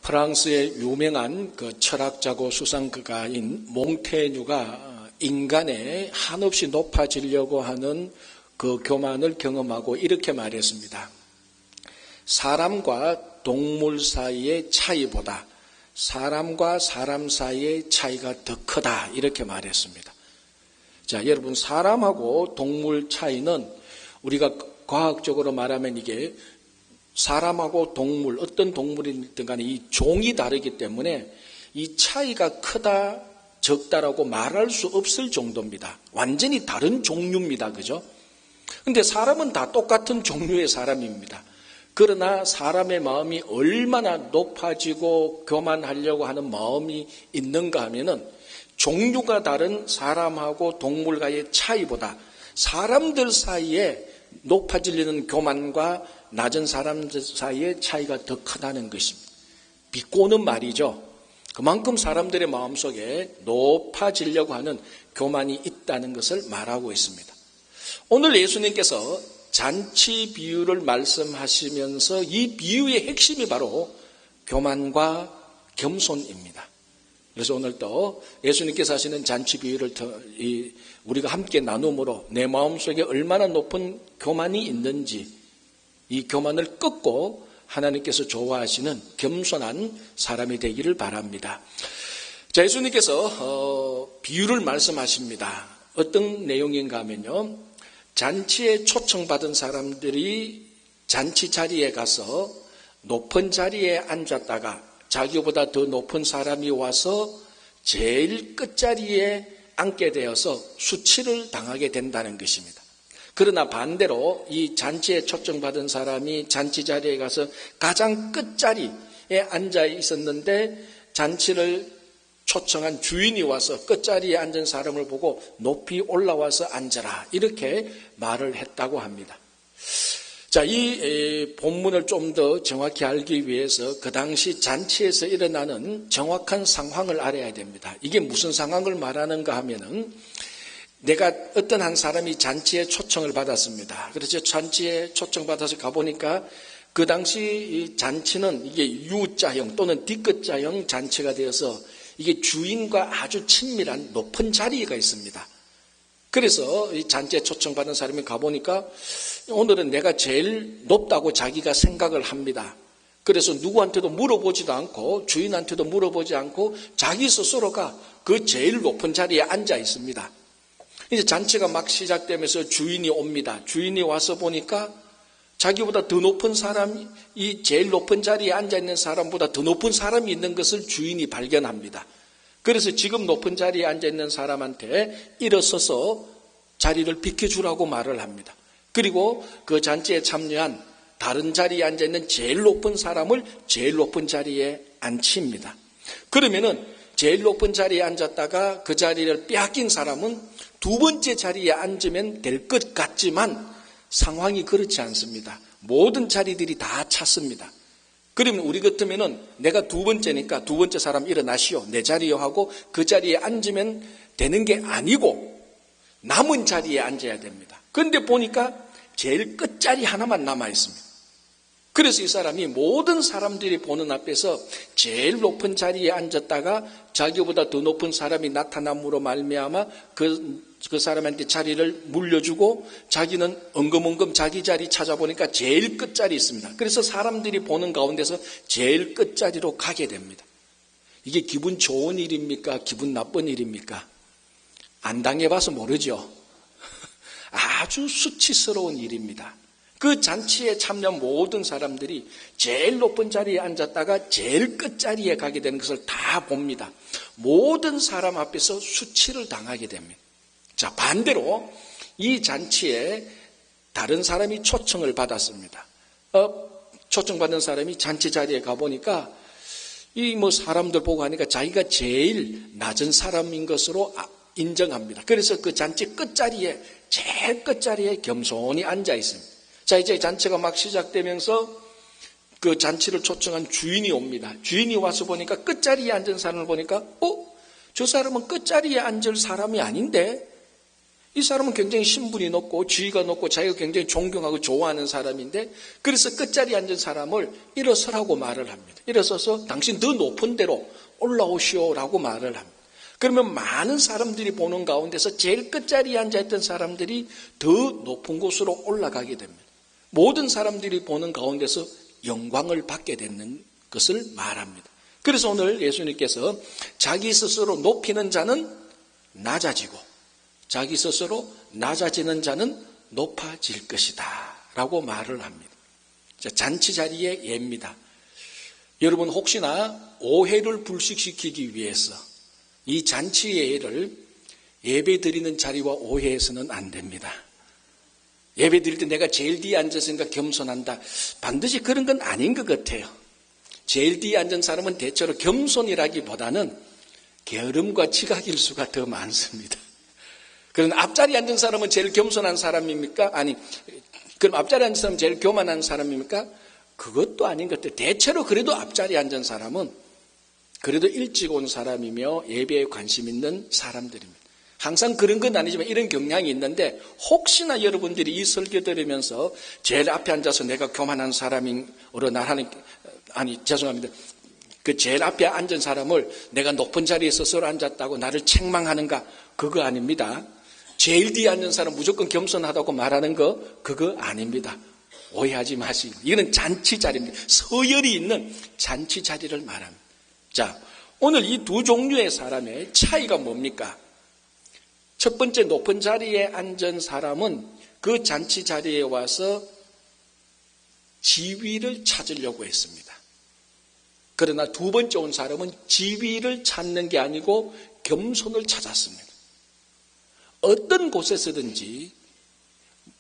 프랑스의 유명한 그 철학자고 수상가인 몽테뉴가 인간의 한없이 높아지려고 하는 그 교만을 경험하고 이렇게 말했습니다. 사람과 동물 사이의 차이보다 사람과 사람 사이의 차이가 더 크다, 이렇게 말했습니다. 자, 여러분, 사람하고 동물 차이는 우리가 과학적으로 말하면 이게 사람하고 동물, 어떤 동물이든 간에 이 종이 다르기 때문에 이 차이가 크다, 적다라고 말할 수 없을 정도입니다. 완전히 다른 종류입니다. 그죠? 근데 사람은 다 똑같은 종류의 사람입니다. 그러나 사람의 마음이 얼마나 높아지고 교만하려고 하는 마음이 있는가 하면은 종류가 다른 사람하고 동물과의 차이보다 사람들 사이에 높아지려는 교만과 낮은 사람들 사이의 차이가 더 크다는 것입니다. 비꼬는 말이죠. 그만큼 사람들의 마음속에 높아지려고 하는 교만이 있다는 것을 말하고 있습니다. 오늘 예수님께서 잔치 비유를 말씀하시면서 이 비유의 핵심이 바로 교만과 겸손입니다. 그래서 오늘 또 예수님께서 하시는 잔치 비유를 우리가 함께 나눔으로 내 마음속에 얼마나 높은 교만이 있는지, 이 교만을 꺾고 하나님께서 좋아하시는 겸손한 사람이 되기를 바랍니다. 자, 예수님께서 비유를 말씀하십니다. 어떤 내용인가 하면요, 잔치에 초청받은 사람들이 잔치 자리에 가서 높은 자리에 앉았다가 자기보다 더 높은 사람이 와서 제일 끝자리에 앉게 되어서 수치를 당하게 된다는 것입니다. 그러나 반대로 이 잔치에 초청받은 사람이 잔치 자리에 가서 가장 끝자리에 앉아 있었는데 잔치를 초청한 주인이 와서 끝자리에 앉은 사람을 보고 높이 올라와서 앉아라, 이렇게 말을 했다고 합니다. 자, 이 본문을 좀 더 정확히 알기 위해서 그 당시 잔치에서 일어나는 정확한 상황을 알아야 됩니다. 이게 무슨 상황을 말하는가 하면은, 내가 어떤 한 사람이 잔치에 초청을 받았습니다. 그래서 잔치에 초청받아서 가보니까 그 당시 이 잔치는 이게 U자형 또는 D끝자형 잔치가 되어서 이게 주인과 아주 친밀한 높은 자리가 있습니다. 그래서 이 잔치에 초청받은 사람이 가보니까 오늘은 내가 제일 높다고 자기가 생각을 합니다. 그래서 누구한테도 물어보지도 않고 주인한테도 물어보지 않고 자기 스스로가 그 제일 높은 자리에 앉아 있습니다. 이제 잔치가 막 시작되면서 주인이 옵니다. 주인이 와서 보니까 자기보다 더 높은 사람이, 이 제일 높은 자리에 앉아있는 사람보다 더 높은 사람이 있는 것을 주인이 발견합니다. 그래서 지금 높은 자리에 앉아있는 사람한테 일어서서 자리를 비켜주라고 말을 합니다. 그리고 그 잔치에 참여한 다른 자리에 앉아있는 제일 높은 사람을 제일 높은 자리에 앉힙니다. 그러면은 제일 높은 자리에 앉았다가 그 자리를 빼앗긴 사람은 두 번째 자리에 앉으면 될 것 같지만 상황이 그렇지 않습니다. 모든 자리들이 다 찼습니다. 그러면 우리 같으면은 내가 두 번째니까 두 번째 사람 일어나시오, 내 자리요 하고 그 자리에 앉으면 되는 게 아니고 남은 자리에 앉아야 됩니다. 그런데 보니까 제일 끝자리 하나만 남아 있습니다. 그래서 이 사람이 모든 사람들이 보는 앞에서 제일 높은 자리에 앉았다가 자기보다 더 높은 사람이 나타남으로 말미암아 그 사람한테 자리를 물려주고 자기는 엉금엉금 자기 자리 찾아보니까 제일 끝자리 있습니다. 그래서 사람들이 보는 가운데서 제일 끝자리로 가게 됩니다. 이게 기분 좋은 일입니까? 기분 나쁜 일입니까? 안 당해봐서 모르죠. 아주 수치스러운 일입니다. 그 잔치에 참여한 모든 사람들이 제일 높은 자리에 앉았다가 제일 끝자리에 가게 되는 것을 다 봅니다. 모든 사람 앞에서 수치를 당하게 됩니다. 자, 반대로 이 잔치에 다른 사람이 초청을 받았습니다. 초청받은 사람이 잔치 자리에 가보니까 사람들 보고 하니까 자기가 제일 낮은 사람인 것으로 인정합니다. 그래서 그 잔치 끝자리에, 제일 끝자리에 겸손히 앉아 있습니다. 자, 이제 잔치가 막 시작되면서 그 잔치를 초청한 주인이 옵니다. 주인이 와서 보니까 끝자리에 앉은 사람을 보니까 저 사람은 끝자리에 앉을 사람이 아닌데 이 사람은 굉장히 신분이 높고 지위가 높고 자기가 굉장히 존경하고 좋아하는 사람인데, 그래서 끝자리에 앉은 사람을 일어서라고 말을 합니다. 일어서서 당신 더 높은 데로 올라오시오라고 말을 합니다. 그러면 많은 사람들이 보는 가운데서 제일 끝자리에 앉아있던 사람들이 더 높은 곳으로 올라가게 됩니다. 모든 사람들이 보는 가운데서 영광을 받게 되는 것을 말합니다. 그래서 오늘 예수님께서 자기 스스로 높이는 자는 낮아지고 자기 스스로 낮아지는 자는 높아질 것이다 라고 말을 합니다. 잔치 자리의 예입니다. 여러분, 혹시나 오해를 불식시키기 위해서 이 잔치의 예를 예배 드리는 자리와 오해해서는 안 됩니다. 예배 드릴 때 내가 제일 뒤에 앉았으니까 겸손한다, 반드시 그런 건 아닌 것 같아요. 제일 뒤에 앉은 사람은 대체로 겸손이라기보다는 게으름과 지각일 수가 더 많습니다. 그럼 앞자리에 앉은 사람은 제일 겸손한 사람입니까? 아니, 그럼 앞자리에 앉은 사람은 제일 교만한 사람입니까? 그것도 아닌 것 같아요. 대체로 그래도 앞자리에 앉은 사람은 그래도 일찍 온 사람이며 예배에 관심 있는 사람들입니다. 항상 그런 건 아니지만 이런 경향이 있는데, 혹시나 여러분들이 이 설교 들으면서 제일 앞에 앉아서 내가 교만한 사람으로 나라는, 아니 죄송합니다, 그 제일 앞에 앉은 사람을 내가 높은 자리에 스스로 앉았다고 나를 책망하는가, 그거 아닙니다. 제일 뒤에 앉은 사람 무조건 겸손하다고 말하는 거, 그거 아닙니다. 오해하지 마시고, 이거는 잔치 자리입니다. 서열이 있는 잔치 자리를 말합니다. 자, 오늘 이 두 종류의 사람의 차이가 뭡니까? 첫 번째, 높은 자리에 앉은 사람은 그 잔치 자리에 와서 지위를 찾으려고 했습니다. 그러나 두 번째 온 사람은 지위를 찾는 게 아니고 겸손을 찾았습니다. 어떤 곳에서든지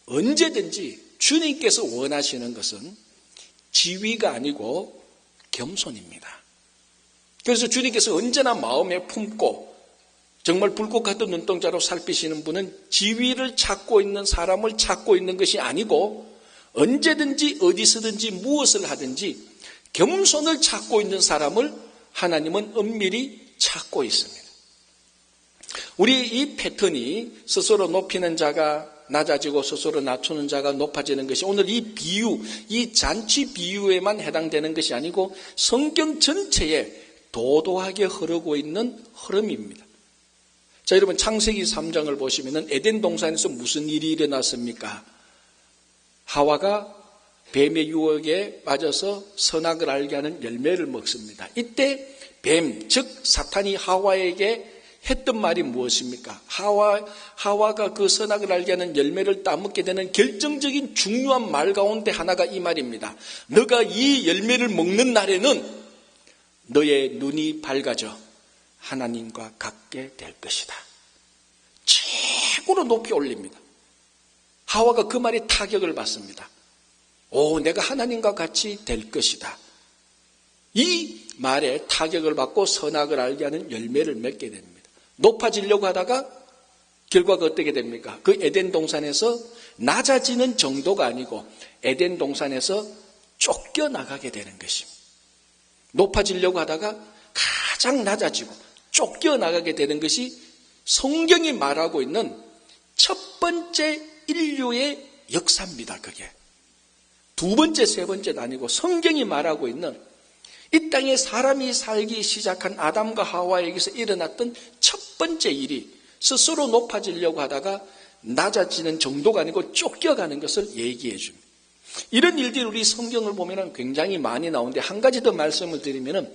언제든지 주님께서 원하시는 것은 지위가 아니고 겸손입니다. 그래서 주님께서 언제나 마음에 품고 정말 불꽃 같은 눈동자로 살피시는 분은 지위를 찾고 있는 사람을 찾고 있는 것이 아니고, 언제든지 어디서든지 무엇을 하든지 겸손을 찾고 있는 사람을 하나님은 엄밀히 찾고 있습니다. 우리 이 패턴이 스스로 높이는 자가 낮아지고 스스로 낮추는 자가 높아지는 것이 오늘 이 비유, 이 잔치 비유에만 해당되는 것이 아니고 성경 전체에 도도하게 흐르고 있는 흐름입니다. 자, 여러분, 창세기 3장을 보시면은 에덴 동산에서 무슨 일이 일어났습니까? 하와가 뱀의 유혹에 빠져서 선악을 알게 하는 열매를 먹습니다. 이때 뱀, 즉 사탄이 하와에게 했던 말이 무엇입니까? 하와가 그 선악을 알게 하는 열매를 따먹게 되는 결정적인 중요한 말 가운데 하나가 이 말입니다. 너가 이 열매를 먹는 날에는 너의 눈이 밝아져 하나님과 같게 될 것이다. 최고로 높이 올립니다. 하와가 그 말에 타격을 받습니다. 내가 하나님과 같이 될 것이다. 이 말에 타격을 받고 선악을 알게 하는 열매를 맺게 됩니다. 높아지려고 하다가 결과가 어떻게 됩니까? 그 에덴 동산에서 낮아지는 정도가 아니고 에덴 동산에서 쫓겨나가게 되는 것입니다. 높아지려고 하다가 가장 낮아지고 쫓겨나가게 되는 것이 성경이 말하고 있는 첫 번째 인류의 역사입니다. 그게 두 번째, 세 번째도 아니고 성경이 말하고 있는 이 땅에 사람이 살기 시작한 아담과 하와에게서 일어났던 첫 번째 일이 스스로 높아지려고 하다가 낮아지는 정도가 아니고 쫓겨가는 것을 얘기해 줍니다. 이런 일들이 우리 성경을 보면 굉장히 많이 나오는데, 한 가지 더 말씀을 드리면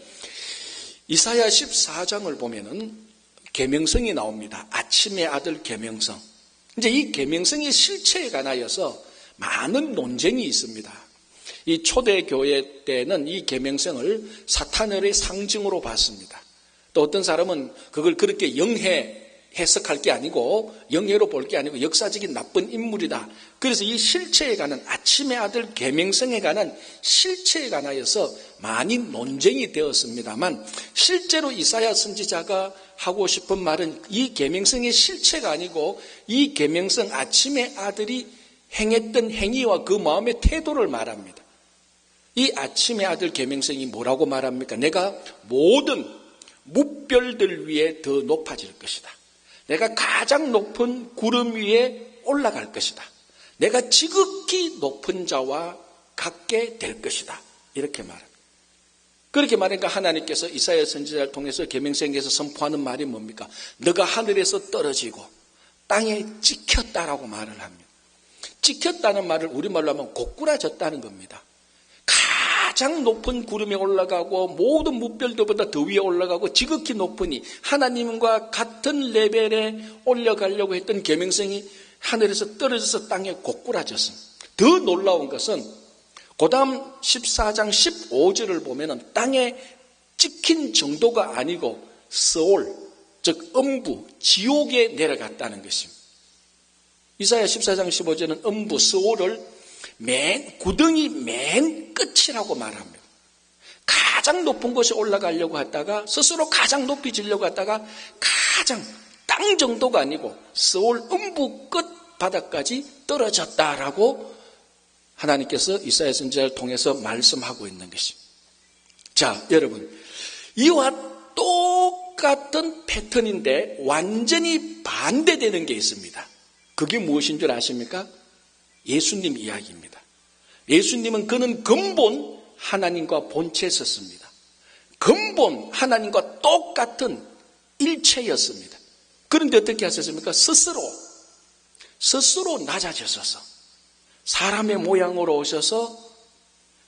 이사야 14장을 보면 계명성이 나옵니다. 아침의 아들 계명성. 이제 이 계명성의 실체에 관하여서 많은 논쟁이 있습니다. 이 초대교회 때는 이 계명성을 사탄의 상징으로 봤습니다. 또 어떤 사람은 그걸 그렇게 영해 해석할 게 아니고, 영예로 볼 게 아니고 역사적인 나쁜 인물이다. 그래서 이 실체에 관한, 아침의 아들 계명성에 관한 실체에 관하여서 많이 논쟁이 되었습니다만, 실제로 이사야 선지자가 하고 싶은 말은 이 계명성의 실체가 아니고 이 계명성, 아침의 아들이 행했던 행위와 그 마음의 태도를 말합니다. 이 아침의 아들 계명성이 뭐라고 말합니까? 내가 모든 무별들 위에 더 높아질 것이다. 내가 가장 높은 구름 위에 올라갈 것이다. 내가 지극히 높은 자와 같게 될 것이다. 이렇게 말합니다. 그렇게 말하니까 하나님께서 이사야 선지자를 통해서 계명성경에서 선포하는 말이 뭡니까? 너가 하늘에서 떨어지고 땅에 찍혔다라고 말을 합니다. 찍혔다는 말을 우리말로 하면 고꾸라졌다는 겁니다. 가장 높은 구름에 올라가고 모든 무별들보다 더 위에 올라가고 지극히 높으니 하나님과 같은 레벨에 올라가려고 했던 계명성이 하늘에서 떨어져서 땅에 고꾸라졌습니다. 더 놀라운 것은 그 다음 14장 15절을 보면 땅에 찍힌 정도가 아니고 서울, 즉 음부, 지옥에 내려갔다는 것입니다. 이사야 14장 15절은 음부, 서울을 구덩이 맨 끝이라고 말합니다. 가장 높은 곳에 올라가려고 하다가 스스로 가장 높이 지려고 하다가 가장 땅 정도가 아니고 서울 음부 끝 바닥까지 떨어졌다라고 하나님께서 이사야 선지자를 통해서 말씀하고 있는 것입니다. 자, 여러분, 이와 똑같은 패턴인데 완전히 반대되는 게 있습니다. 그게 무엇인 줄 아십니까? 예수님 이야기입니다. 예수님은 그는 근본 하나님과 본체에 섰습니다. 근본 하나님과 똑같은 일체였습니다. 그런데 어떻게 하셨습니까? 스스로 낮아지셔서 사람의 모양으로 오셔서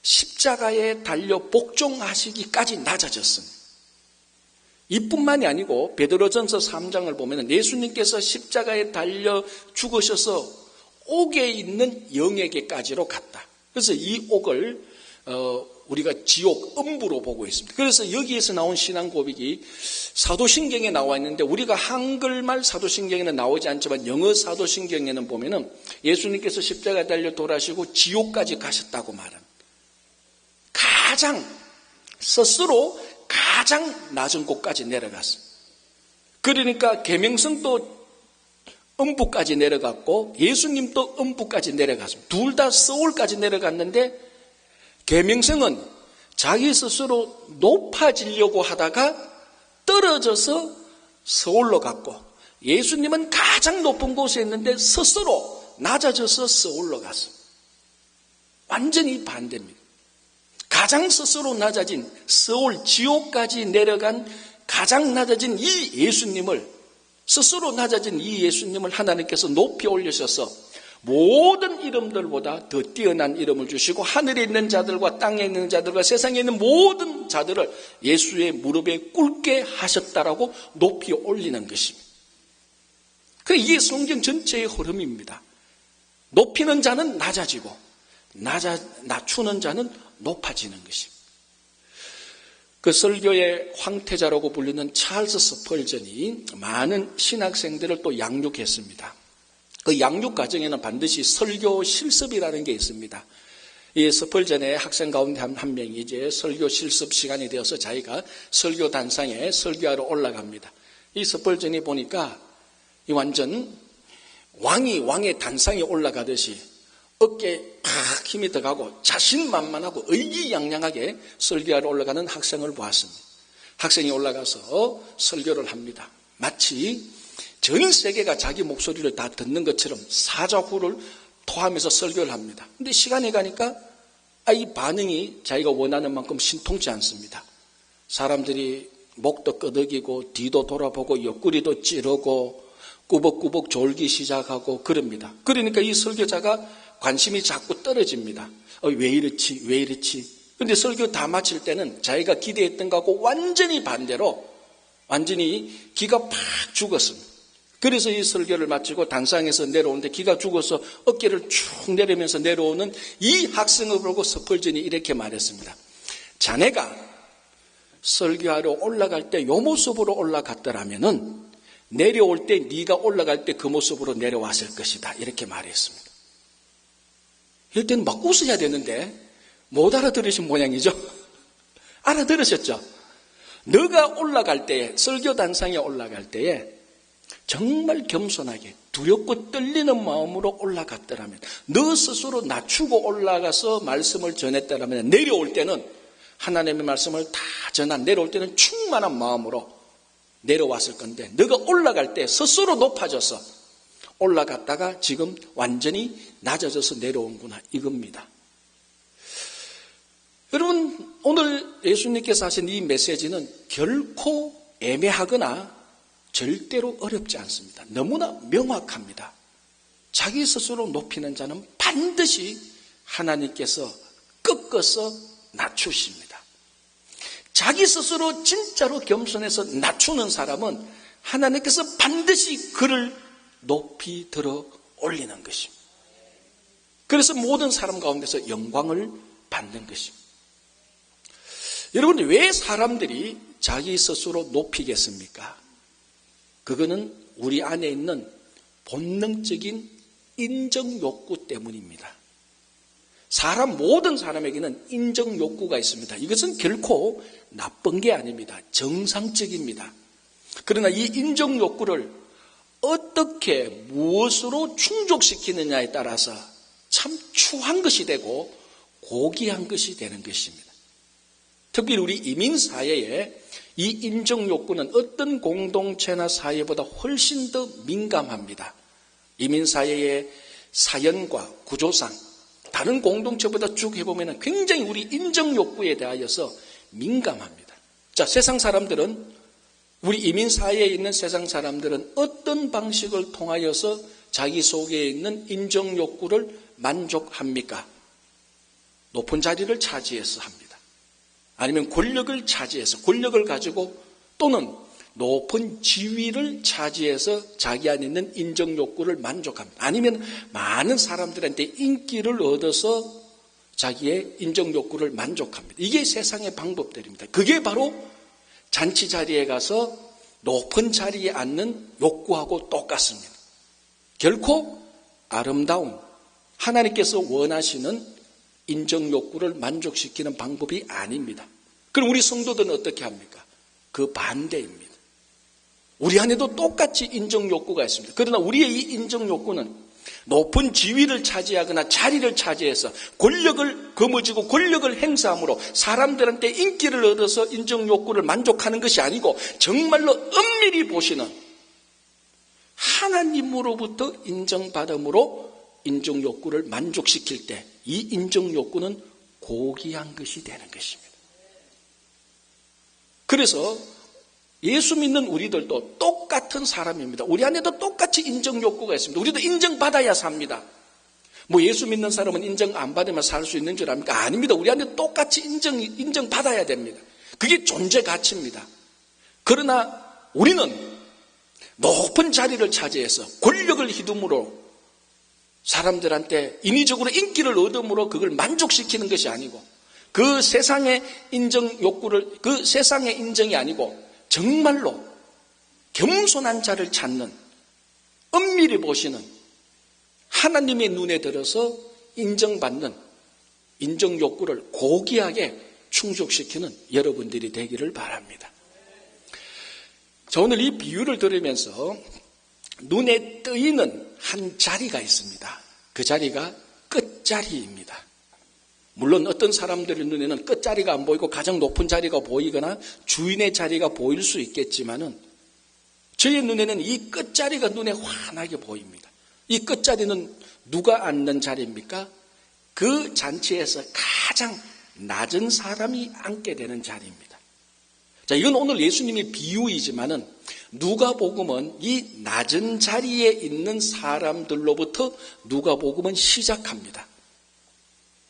십자가에 달려 복종하시기까지 낮아졌습니다. 이뿐만이 아니고 베드로전서 3장을 보면 예수님께서 십자가에 달려 죽으셔서 옥에 있는 영에게까지로 갔다. 그래서 이 옥을 우리가 지옥, 음부로 보고 있습니다. 그래서 여기에서 나온 신앙 고백이 사도신경에 나와 있는데 우리가 한글말 사도신경에는 나오지 않지만 영어 사도신경에는 보면은 예수님께서 십자가에 달려 돌아가시고 지옥까지 가셨다고 말합니다. 스스로 가장 낮은 곳까지 내려갔습니다. 그러니까 계명성도 음부까지 내려갔고 예수님도 음부까지 내려갔습니다. 둘 다 서울까지 내려갔는데 계명성은 자기 스스로 높아지려고 하다가 떨어져서 서울로 갔고 예수님은 가장 높은 곳에 있는데 스스로 낮아져서 서울로 갔습니다. 완전히 반대입니다. 가장 스스로 낮아진 서울 지옥까지 내려간 가장 낮아진 이 예수님을 스스로 낮아진 이 예수님을 하나님께서 높이 올리셔서 모든 이름들보다 더 뛰어난 이름을 주시고 하늘에 있는 자들과 땅에 있는 자들과 세상에 있는 모든 자들을 예수의 무릎에 꿇게 하셨다라고 높이 올리는 것입니다. 이게 성경 전체의 흐름입니다. 높이는 자는 낮아지고 낮추는 자는 높아지는 것입니다. 그 설교의 황태자라고 불리는 찰스 스펄전이 많은 신학생들을 또 양육했습니다. 그 양육 과정에는 반드시 설교 실습이라는 게 있습니다. 이 스펄전의 학생 가운데 한 명이 이제 설교 실습 시간이 되어서 자기가 설교 단상에 설교하러 올라갑니다. 이 스펄전이 보니까 이 완전 왕의 단상에 올라가듯이 어깨에 팍 힘이 들어가고 자신만만하고 의기양양하게 설교하러 올라가는 학생을 보았습니다. 학생이 올라가서 설교를 합니다. 마치 전 세계가 자기 목소리를 다 듣는 것처럼 사자후를 토하면서 설교를 합니다. 근데 시간이 가니까 이 반응이 자기가 원하는 만큼 신통치 않습니다. 사람들이 목도 끄덕이고 뒤도 돌아보고 옆구리도 찌르고 꾸벅꾸벅 졸기 시작하고 그럽니다. 그러니까 이 설교자가 관심이 자꾸 떨어집니다. 왜 이렇지? 근데 설교 다 마칠 때는 자기가 기대했던 것하고 완전히 반대로 완전히 기가 팍 죽었습니다. 그래서 이 설교를 마치고 단상에서 내려오는데 기가 죽어서 어깨를 쭉 내리면서 내려오는 이 학생을 보고 스펄전이 이렇게 말했습니다. 자네가 설교하러 올라갈 때 이 모습으로 올라갔더라면은 내려올 때 네가 올라갈 때 그 모습으로 내려왔을 것이다. 이렇게 말했습니다. 이럴 때는 막 웃어야 되는데 못 알아들으신 모양이죠. 알아들으셨죠? 너가 올라갈 때에 설교 단상에 올라갈 때에 정말 겸손하게 두렵고 떨리는 마음으로 올라갔더라면 너 스스로 낮추고 올라가서 말씀을 전했더라면 내려올 때는 하나님의 말씀을 다 전한 내려올 때는 충만한 마음으로 내려왔을 건데 너가 올라갈 때 스스로 높아져서 올라갔다가 지금 완전히 낮아져서 내려온구나 이겁니다. 여러분, 오늘 예수님께서 하신 이 메시지는 결코 애매하거나 절대로 어렵지 않습니다. 너무나 명확합니다. 자기 스스로 높이는 자는 반드시 하나님께서 꺾어서 낮추십니다. 자기 스스로 진짜로 겸손해서 낮추는 사람은 하나님께서 반드시 그를 높이 들어 올리는 것입니다. 그래서 모든 사람 가운데서 영광을 받는 것입니다. 여러분, 왜 사람들이 자기 스스로 높이겠습니까? 그거는 우리 안에 있는 본능적인 인정 욕구 때문입니다. 모든 사람에게는 인정 욕구가 있습니다. 이것은 결코 나쁜 게 아닙니다. 정상적입니다. 그러나 이 인정 욕구를 어떻게 무엇으로 충족시키느냐에 따라서 참 추한 것이 되고 고귀한 것이 되는 것입니다. 특히 우리 이민사회에 이 인정 욕구는 어떤 공동체나 사회보다 훨씬 더 민감합니다. 이민사회의 사연과 구조상 다른 공동체보다 쭉 해보면 굉장히 우리 인정 욕구에 대하여서 민감합니다. 자, 세상 사람들은, 우리 이민사회에 있는 세상 사람들은 어떤 방식을 통하여서 자기 속에 있는 인정 욕구를 만족합니까? 높은 자리를 차지해서 합니다. 아니면 권력을 차지해서, 권력을 가지고, 또는 높은 지위를 차지해서 자기 안에 있는 인정 욕구를 만족합니다. 아니면 많은 사람들한테 인기를 얻어서 자기의 인정 욕구를 만족합니다. 이게 세상의 방법들입니다. 그게 바로 잔치 자리에 가서 높은 자리에 앉는 욕구하고 똑같습니다. 결코 아름다운 하나님께서 원하시는 인정 욕구를 만족시키는 방법이 아닙니다. 그럼 우리 성도들은 어떻게 합니까? 그 반대입니다. 우리 안에도 똑같이 인정 욕구가 있습니다. 그러나 우리의 이 인정 욕구는 높은 지위를 차지하거나 자리를 차지해서 권력을 거머쥐고 권력을 행사함으로 사람들한테 인기를 얻어서 인정 욕구를 만족하는 것이 아니고 정말로 엄밀히 보시는 하나님으로부터 인정받음으로 인정 욕구를 만족시킬 때 이 인정 욕구는 고귀한 것이 되는 것입니다. 그래서 예수 믿는 우리들도 똑같은 사람입니다. 우리 안에도 똑같이 인정 욕구가 있습니다. 우리도 인정받아야 삽니다. 예수 믿는 사람은 인정 안 받으면 살 수 있는 줄 압니까? 아닙니다. 우리 안에 똑같이 인정받아야 됩니다. 그게 존재 가치입니다. 그러나 우리는 높은 자리를 차지해서 권력을 휘두므로 사람들한테 인위적으로 인기를 얻음으로 그걸 만족시키는 것이 아니고 그 세상의 인정 욕구를, 그 세상의 인정이 아니고 정말로 겸손한 자를 찾는, 엄밀히 보시는 하나님의 눈에 들어서 인정받는 인정 욕구를 고귀하게 충족시키는 여러분들이 되기를 바랍니다. 자, 오늘 이 비유를 들으면서 눈에 뜨이는 한 자리가 있습니다. 그 자리가 끝자리입니다. 물론 어떤 사람들의 눈에는 끝자리가 안 보이고 가장 높은 자리가 보이거나 주인의 자리가 보일 수 있겠지만은 저의 눈에는 이 끝자리가 눈에 환하게 보입니다. 이 끝자리는 누가 앉는 자리입니까? 그 잔치에서 가장 낮은 사람이 앉게 되는 자리입니다. 자, 이건 오늘 예수님의 비유이지만은 누가복음은 이 낮은 자리에 있는 사람들로부터 누가복음은 시작합니다.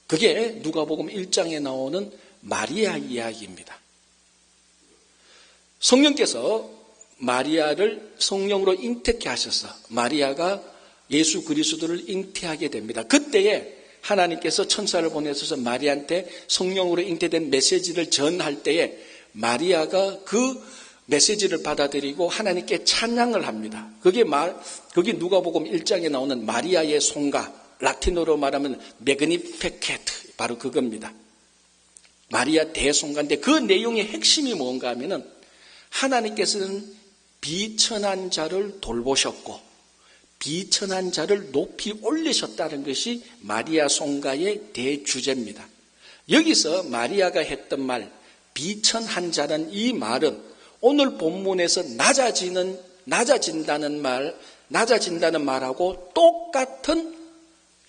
그게 누가복음 1장에 나오는 마리아 이야기입니다. 성령께서 마리아를 성령으로 잉태케 하셔서 마리아가 예수 그리스도를 잉태하게 됩니다. 그때에 하나님께서 천사를 보내셔서 마리아한테 성령으로 잉태된 메시지를 전할 때에 마리아가 그 메시지를 받아들이고 하나님께 찬양을 합니다. 그게 누가복음 1장에 나오는 마리아의 송가, 라틴어로 말하면 매그니피케트, 바로 그겁니다. 마리아 대송가인데 그 내용의 핵심이 뭔가 하면은 하나님께서는 비천한 자를 돌보셨고 비천한 자를 높이 올리셨다는 것이 마리아 송가의 대주제입니다. 여기서 마리아가 했던 말, 비천한 자는, 이 말은 오늘 본문에서 낮아진다는 말하고 똑같은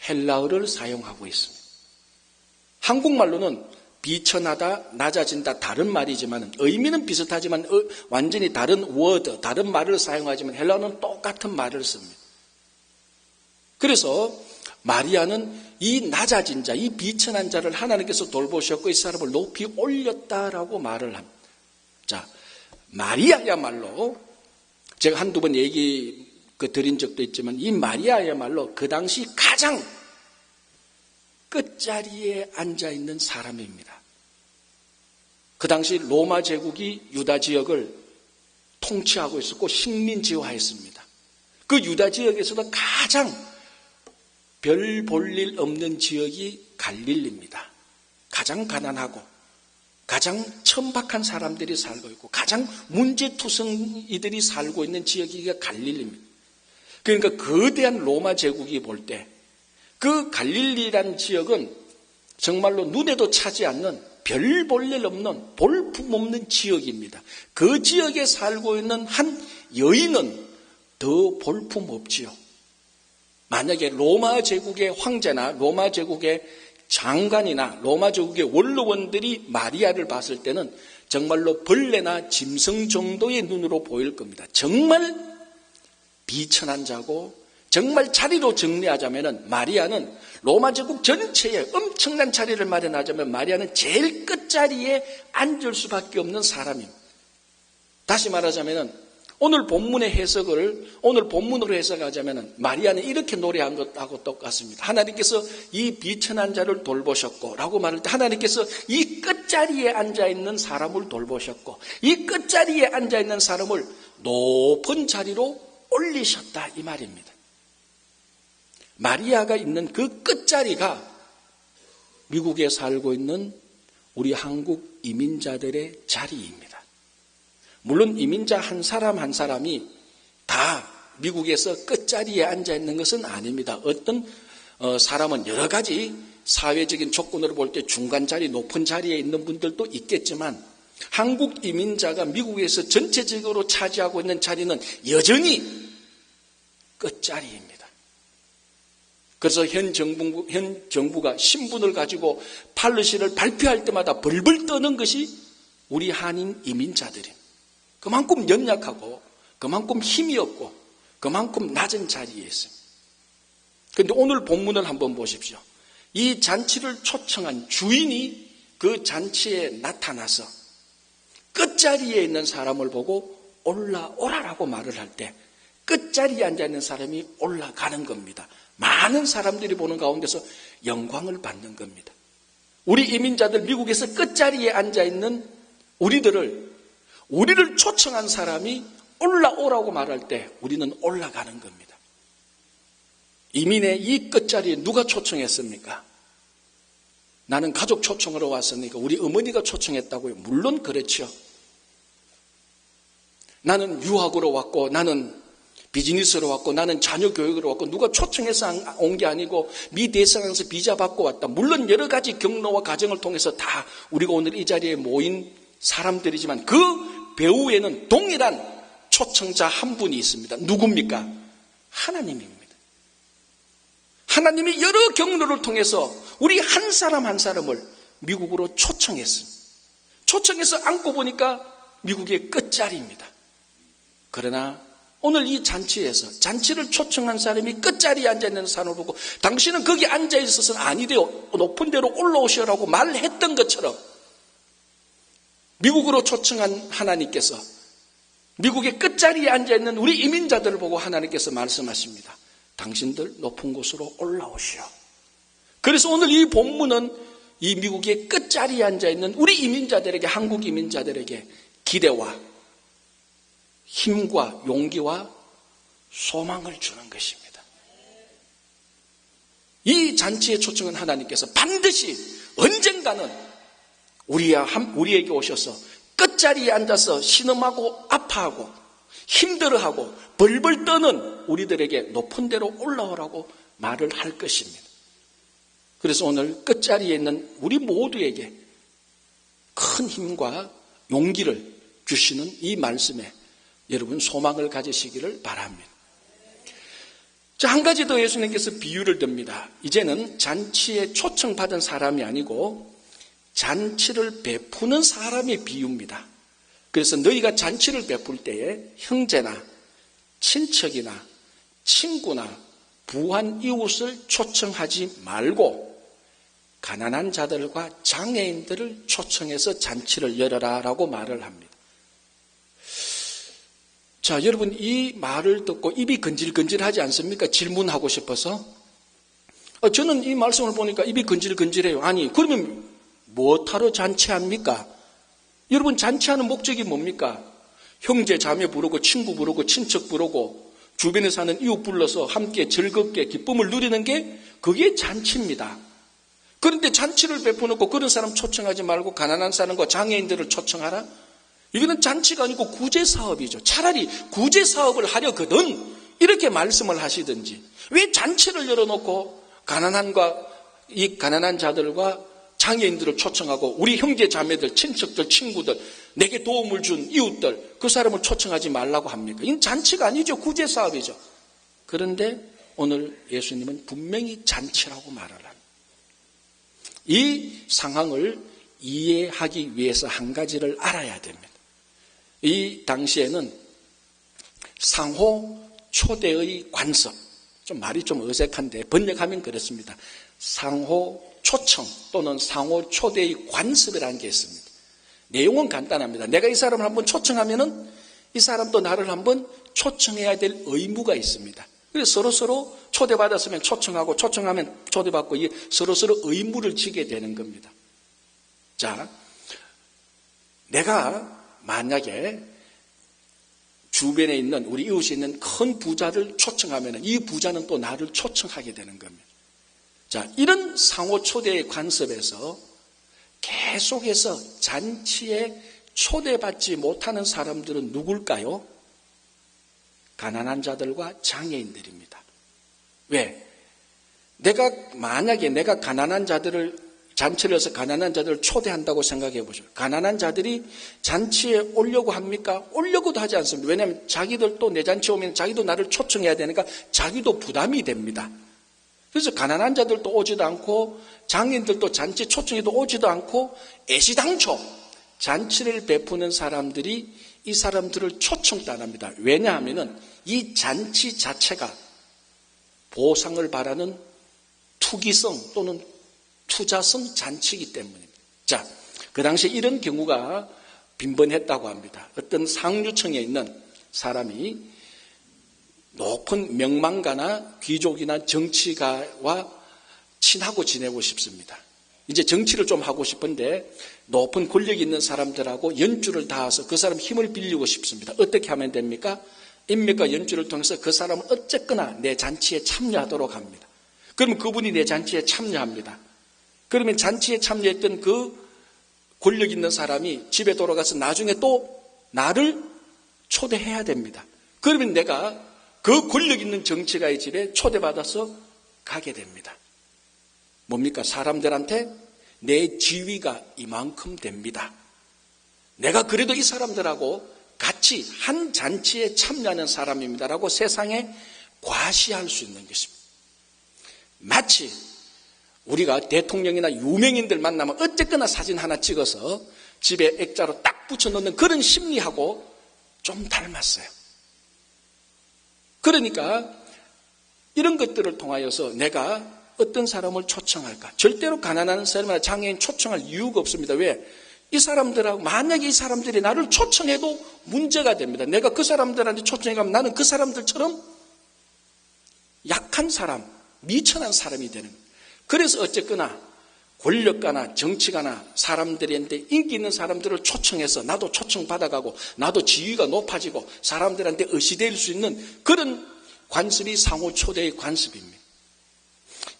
헬라어를 사용하고 있습니다. 한국말로는 비천하다, 낮아진다 다른 말이지만 의미는 비슷하지만 완전히 다른 워드, 다른 말을 사용하지만 헬라어는 똑같은 말을 씁니다. 그래서 마리아는 이 낮아진 자, 이 비천한 자를 하나님께서 돌보셨고 이 사람을 높이 올렸다라고 말을 합니다. 자, 마리아야말로 제가 한두 번 얘기 드린 적도 있지만 이 마리아야말로 그 당시 가장 끝자리에 앉아있는 사람입니다. 그 당시 로마 제국이 유다 지역을 통치하고 있었고 식민지화했습니다. 그 유다 지역에서도 가장 별 볼 일 없는 지역이 갈릴리입니다. 가장 가난하고 가장 천박한 사람들이 살고 있고 가장 문제투성이들이 살고 있는 지역이 갈릴리입니다. 그러니까 거대한 로마 제국이 볼 때 그 갈릴리라는 지역은 정말로 눈에도 차지 않는 별 볼 일 없는 볼품 없는 지역입니다. 그 지역에 살고 있는 한 여인은 더 볼품 없지요. 만약에 로마 제국의 황제나 로마 제국의 장관이나 로마 제국의 원로원들이 마리아를 봤을 때는 정말로 벌레나 짐승 정도의 눈으로 보일 겁니다. 정말 비천한 자고 정말 자리로 정리하자면 마리아는 로마 제국 전체에 엄청난 자리를 마련하자면 마리아는 제일 끝자리에 앉을 수밖에 없는 사람입니다. 다시 말하자면 오늘 본문의 오늘 본문으로 해석하자면 마리아는 이렇게 노래한 것하고 똑같습니다. 하나님께서 이 비천한 자를 돌보셨고 라고 말할 때 하나님께서 이 끝자리에 앉아있는 사람을 돌보셨고 이 끝자리에 앉아있는 사람을 높은 자리로 올리셨다 이 말입니다. 마리아가 있는 그 끝자리가 미국에 살고 있는 우리 한국 이민자들의 자리입니다. 물론 이민자 한 사람 한 사람이 다 미국에서 끝자리에 앉아있는 것은 아닙니다. 어떤 사람은 여러 가지 사회적인 조건으로 볼 때 중간 자리, 높은 자리에 있는 분들도 있겠지만 한국 이민자가 미국에서 전체적으로 차지하고 있는 자리는 여전히 끝자리입니다. 그래서 현 정부가 신분을 가지고 팔러시를 발표할 때마다 벌벌 떠는 것이 우리 한인 이민자들입니다. 그만큼 연약하고 그만큼 힘이 없고 그만큼 낮은 자리에 있습니다. 그런데 오늘 본문을 한번 보십시오. 이 잔치를 초청한 주인이 그 잔치에 나타나서 끝자리에 있는 사람을 보고 올라오라라고 말을 할 때 끝자리에 앉아있는 사람이 올라가는 겁니다. 많은 사람들이 보는 가운데서 영광을 받는 겁니다. 우리 이민자들 미국에서 끝자리에 앉아있는 우리를 초청한 사람이 올라오라고 말할 때 우리는 올라가는 겁니다. 이민의 이 끝자리에 누가 초청했습니까? 나는 가족 초청으로 왔으니까 우리 어머니가 초청했다고요. 물론 그렇죠. 나는 유학으로 왔고 나는 비즈니스로 왔고 나는 자녀 교육으로 왔고 누가 초청해서 온 게 아니고 미 대사관에서 비자 받고 왔다. 물론 여러 가지 경로와 과정을 통해서 다 우리가 오늘 이 자리에 모인 사람들이지만 그 배후에는 동일한 초청자 한 분이 있습니다. 누굽니까? 하나님입니다. 하나님이 여러 경로를 통해서 우리 한 사람 한 사람을 미국으로 초청했습니다. 초청해서 앉고 보니까 미국의 끝자리입니다. 그러나 오늘 이 잔치에서 잔치를 초청한 사람이 끝자리에 앉아있는 사람을 보고 당신은 거기 앉아있어서는 아니래요. 높은 데로 올라오시라고 말을 했던 것처럼 미국으로 초청한 하나님께서 미국의 끝자리에 앉아있는 우리 이민자들을 보고 하나님께서 말씀하십니다. 당신들 높은 곳으로 올라오시오. 그래서 오늘 이 본문은 이 미국의 끝자리에 앉아있는 우리 이민자들에게 한국 이민자들에게 기대와 힘과 용기와 소망을 주는 것입니다. 이 잔치에 초청한 하나님께서 반드시 언젠가는 우리에게 오셔서 끝자리에 앉아서 신음하고 아파하고 힘들어하고 벌벌 떠는 우리들에게 높은 데로 올라오라고 말을 할 것입니다. 그래서 오늘 끝자리에 있는 우리 모두에게 큰 힘과 용기를 주시는 이 말씀에 여러분 소망을 가지시기를 바랍니다. 자, 한 가지 더 예수님께서 비유를 듭니다. 이제는 잔치에 초청받은 사람이 아니고 잔치를 베푸는 사람의 비유입니다. 그래서 너희가 잔치를 베풀 때에 형제나 친척이나 친구나 부한 이웃을 초청하지 말고 가난한 자들과 장애인들을 초청해서 잔치를 열어라라고 말을 합니다. 자, 여러분 이 말을 듣고 입이 근질근질하지 않습니까? 질문하고 싶어서. 저는 이 말씀을 보니까 입이 근질근질해요. 아니, 그러면 무엇하러 잔치합니까? 여러분 잔치하는 목적이 뭡니까? 형제 자매 부르고 친구 부르고 친척 부르고 주변에 사는 이웃 불러서 함께 즐겁게 기쁨을 누리는 게 그게 잔치입니다. 그런데 잔치를 베푸놓고 그런 사람 초청하지 말고 가난한 사람과 장애인들을 초청하라? 이거는 잔치가 아니고 구제사업이죠. 차라리 구제사업을 하려거든 이렇게 말씀을 하시든지 왜 잔치를 열어놓고 이 가난한 자들과 장애인들을 초청하고 우리 형제 자매들 친척들 친구들 내게 도움을 준 이웃들 그 사람을 초청하지 말라고 합니까? 이건 잔치가 아니죠. 구제사업이죠. 그런데 오늘 예수님은 분명히 잔치라고 말을 합니다. 이 상황을 이해하기 위해서 한 가지를 알아야 됩니다. 이 당시에는 상호 초대의 관습, 좀 말이 좀 어색한데 번역하면 그렇습니다. 상호 초청 또는 상호 초대의 관습이라는 게 있습니다. 내용은 간단합니다. 내가 이 사람을 한번 초청하면은 이 사람도 나를 한번 초청해야 될 의무가 있습니다. 그래서 서로 초대받았으면 초청하고 초청하면 초대받고 서로 의무를 지게 되는 겁니다. 자, 내가 만약에 주변에 있는 우리 이웃에 있는 큰 부자를 초청하면 이 부자는 또 나를 초청하게 되는 겁니다. 자, 이런 상호 초대의 관습에서 계속해서 잔치에 초대받지 못하는 사람들은 누굴까요? 가난한 자들과 장애인들입니다. 왜? 만약에 내가 가난한 자들을 잔치를 해서 가난한 자들을 초대한다고 생각해 보죠. 가난한 자들이 잔치에 오려고 합니까? 오려고도 하지 않습니다. 왜냐하면 자기들도 내 잔치에 오면 자기도 나를 초청해야 되니까 자기도 부담이 됩니다. 그래서 가난한 자들도 오지도 않고 장애인들도 잔치 초청해도 오지도 않고 애시당초 잔치를 베푸는 사람들이 이 사람들을 초청도 안 합니다. 왜냐하면 이 잔치 자체가 보상을 바라는 투기성 또는 투자성 잔치이기 때문입니다. 자, 그 당시에 이런 경우가 빈번했다고 합니다. 어떤 상류층에 있는 사람이 높은 명망가나 귀족이나 정치가와 친하고 지내고 싶습니다. 이제 정치를 좀 하고 싶은데 높은 권력이 있는 사람들하고 연주를 닿아서 그 사람 힘을 빌리고 싶습니다. 어떻게 하면 됩니까? 인맥과 연주를 통해서 그 사람은 어쨌거나 내 잔치에 참여하도록 합니다. 그러면 그분이 내 잔치에 참여합니다. 그러면 잔치에 참여했던 그 권력 있는 사람이 집에 돌아가서 나중에 또 나를 초대해야 됩니다. 그러면 내가 그 권력 있는 정치가의 집에 초대받아서 가게 됩니다. 뭡니까? 사람들한테 내 지위가 이만큼 됩니다. 내가 그래도 이 사람들하고 같이 한 잔치에 참여하는 사람입니다라고 세상에 과시할 수 있는 것입니다. 마치 우리가 대통령이나 유명인들 만나면 어쨌거나 사진 하나 찍어서 집에 액자로 딱 붙여놓는 그런 심리하고 좀 닮았어요. 그러니까 이런 것들을 통하여서 내가 어떤 사람을 초청할까? 절대로 가난한 사람이나 장애인 초청할 이유가 없습니다. 왜? 이 사람들하고 만약에 이 사람들이 나를 초청해도 문제가 됩니다. 내가 그 사람들한테 초청해 가면 나는 그 사람들처럼 약한 사람, 미천한 사람이 되는 거예요. 그래서 어쨌거나 권력가나 정치가나 사람들한테 인기 있는 사람들을 초청해서 나도 초청받아가고 나도 지위가 높아지고 사람들한테 의시될 수 있는 그런 관습이 상호 초대의 관습입니다.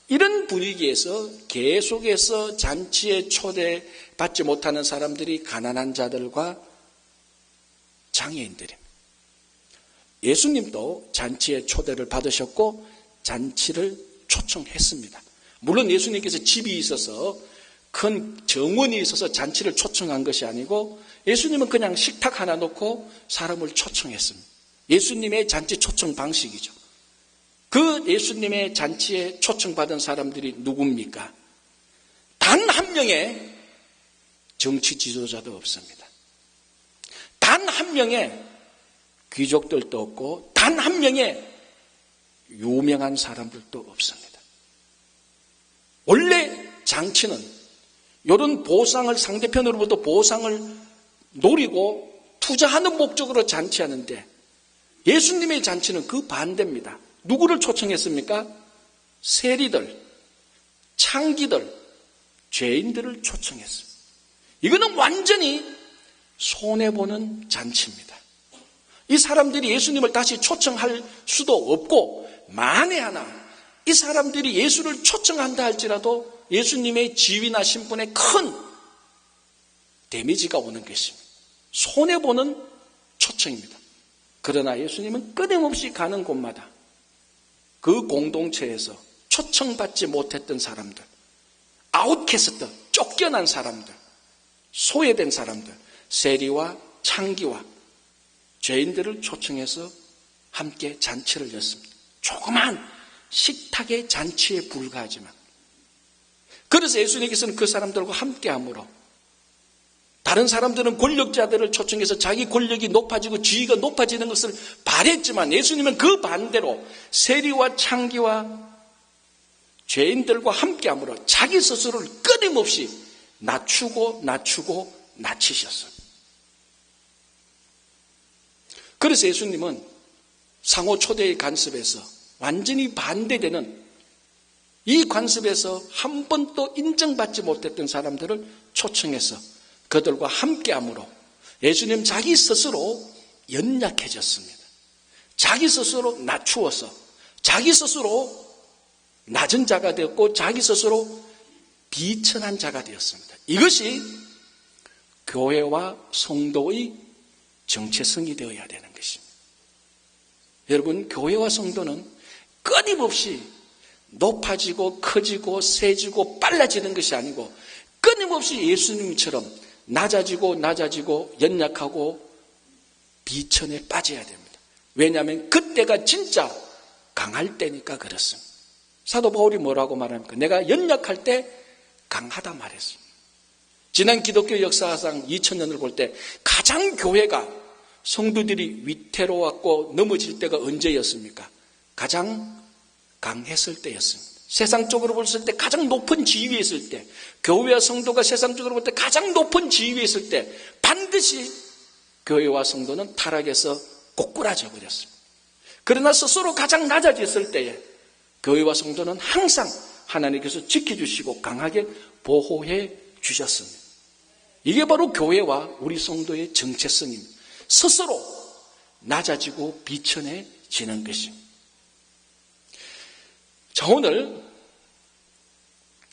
이런 분위기에서 계속해서 잔치에 초대받지 못하는 사람들이 가난한 자들과 장애인들입니다. 예수님도 잔치에 초대를 받으셨고 잔치를 초청했습니다. 물론 예수님께서 집이 있어서 큰 정원이 있어서 잔치를 초청한 것이 아니고 예수님은 그냥 식탁 하나 놓고 사람을 초청했습니다. 예수님의 잔치 초청 방식이죠. 그 예수님의 잔치에 초청받은 사람들이 누굽니까? 단 한 명의 정치 지도자도 없습니다. 단 한 명의 귀족들도 없고 단 한 명의 유명한 사람들도 없습니다. 원래 장치는 이런 보상을 상대편으로부터 보상을 노리고 투자하는 목적으로 잔치하는데 예수님의 잔치는 그 반대입니다. 누구를 초청했습니까? 세리들, 창기들, 죄인들을 초청했습니다. 이거는 완전히 손해보는 잔치입니다. 이 사람들이 예수님을 다시 초청할 수도 없고 만에 하나 이 사람들이 예수를 초청한다 할지라도 예수님의 지위나 신분에 큰 데미지가 오는 것입니다. 손해보는 초청입니다. 그러나 예수님은 끊임없이 가는 곳마다 그 공동체에서 초청받지 못했던 사람들, 아웃캐스트, 쫓겨난 사람들, 소외된 사람들, 세리와 창기와 죄인들을 초청해서 함께 잔치를 였습니다. 조그만 식탁의 잔치에 불과하지만 그래서 예수님께서는 그 사람들과 함께함으로 다른 사람들은 권력자들을 초청해서 자기 권력이 높아지고 지위가 높아지는 것을 바랬지만 예수님은 그 반대로 세리와 창기와 죄인들과 함께함으로 자기 스스로를 끊임없이 낮추고 낮추셨어요. 그래서 예수님은 상호 초대의 관습에서 완전히 반대되는 이 관습에서 한 번도 인정받지 못했던 사람들을 초청해서 그들과 함께함으로 예수님 자기 스스로 연약해졌습니다. 자기 스스로 낮추어서 자기 스스로 낮은 자가 되었고 자기 스스로 비천한 자가 되었습니다. 이것이 교회와 성도의 정체성이 되어야 되는 것입니다. 여러분, 교회와 성도는 끊임없이 높아지고 커지고 세지고 빨라지는 것이 아니고 끊임없이 예수님처럼 낮아지고 연약하고 비천에 빠져야 됩니다. 왜냐하면 그때가 진짜 강할 때니까 그렇습니다. 사도 바울이 뭐라고 말합니까? 내가 연약할 때 강하다 말했습니다. 지난 기독교 역사상 2000년을 볼 때 가장 교회가 성도들이 위태로웠고 넘어질 때가 언제였습니까? 가장 강했을 때였습니다. 세상적으로 봤을 때 가장 높은 지위에 있을 때, 교회와 성도가 세상적으로 볼 때 가장 높은 지위에 있을 때 반드시 교회와 성도는 타락해서 꼬꾸라져 버렸습니다. 그러나 스스로 가장 낮아졌을 때에 교회와 성도는 항상 하나님께서 지켜주시고 강하게 보호해 주셨습니다. 이게 바로 교회와 우리 성도의 정체성입니다. 스스로 낮아지고 비천해지는 것입니다. 자, 오늘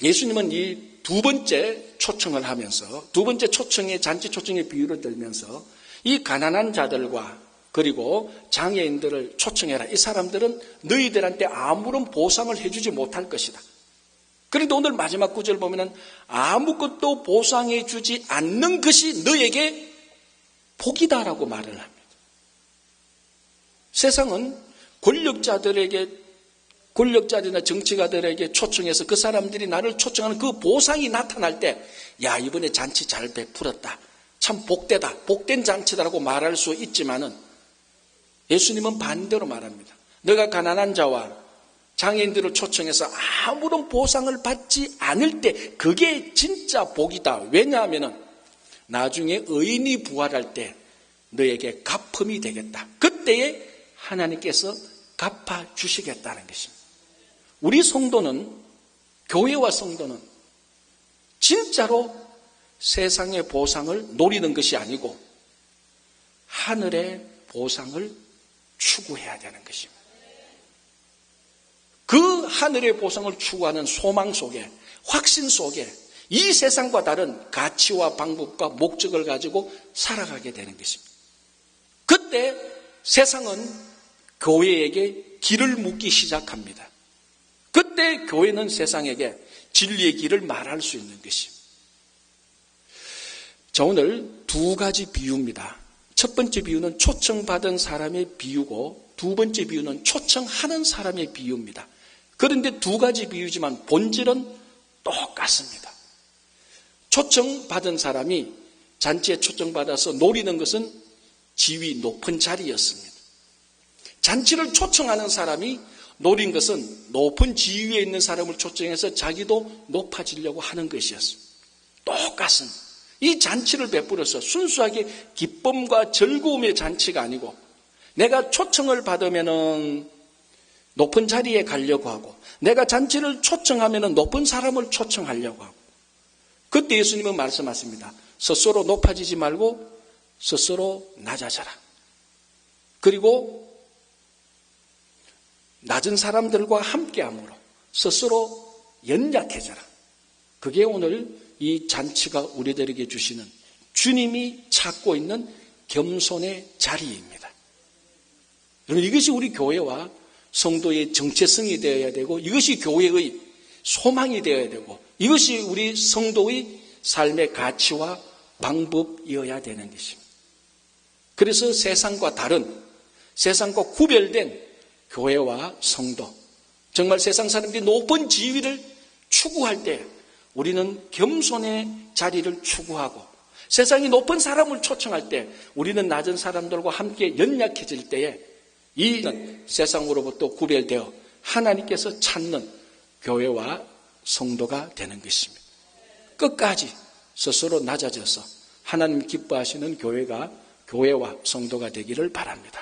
예수님은 이 두 번째 초청을 하면서 두 번째 초청의 잔치 초청의 비유를 들면서 이 가난한 자들과 그리고 장애인들을 초청해라. 이 사람들은 너희들한테 아무런 보상을 해주지 못할 것이다. 그런데 오늘 마지막 구절 보면은 아무것도 보상해 주지 않는 것이 너에게 복이다라고 말을 합니다. 세상은 권력자들이나 정치가들에게 초청해서 그 사람들이 나를 초청하는 그 보상이 나타날 때, 야, 이번에 잔치 잘 베풀었다. 참 복되다. 복된 잔치다라고 말할 수 있지만은 예수님은 반대로 말합니다. 너가 가난한 자와 장애인들을 초청해서 아무런 보상을 받지 않을 때 그게 진짜 복이다. 왜냐하면 나중에 의인이 부활할 때 너에게 갚음이 되겠다. 그때에 하나님께서 갚아주시겠다는 것입니다. 우리 성도는, 교회와 성도는 진짜로 세상의 보상을 노리는 것이 아니고 하늘의 보상을 추구해야 되는 것입니다. 그 하늘의 보상을 추구하는 소망 속에, 확신 속에 이 세상과 다른 가치와 방법과 목적을 가지고 살아가게 되는 것입니다. 그때 세상은 교회에게 길을 묻기 시작합니다. 그때 교회는 세상에게 진리의 길을 말할 수 있는 것입니다. 자, 오늘 두 가지 비유입니다. 첫 번째 비유는 초청받은 사람의 비유고 두 번째 비유는 초청하는 사람의 비유입니다. 그런데 두 가지 비유지만 본질은 똑같습니다. 초청받은 사람이 잔치에 초청받아서 노리는 것은 지위 높은 자리였습니다. 잔치를 초청하는 사람이 노린 것은 높은 지위에 있는 사람을 초청해서 자기도 높아지려고 하는 것이었습니다. 똑같습니다. 이 잔치를 베풀어서 순수하게 기쁨과 즐거움의 잔치가 아니고 내가 초청을 받으면은 높은 자리에 가려고 하고 내가 잔치를 초청하면은 높은 사람을 초청하려고 하고 그때 예수님은 말씀하십니다. 스스로 높아지지 말고 스스로 낮아져라. 그리고 낮은 사람들과 함께함으로 스스로 연약해져라. 그게 오늘 이 잔치가 우리들에게 주시는 주님이 찾고 있는 겸손의 자리입니다. 여러분, 이것이 우리 교회와 성도의 정체성이 되어야 되고 이것이 교회의 소망이 되어야 되고 이것이 우리 성도의 삶의 가치와 방법이어야 되는 것입니다. 그래서 세상과 다른, 세상과 구별된 교회와 성도, 정말 세상 사람들이 높은 지위를 추구할 때 우리는 겸손의 자리를 추구하고 세상이 높은 사람을 초청할 때 우리는 낮은 사람들과 함께 연약해질 때에 이는 세상으로부터 구별되어 하나님께서 찾는 교회와 성도가 되는 것입니다. 끝까지 스스로 낮아져서 하나님 기뻐하시는 교회와 성도가 되기를 바랍니다.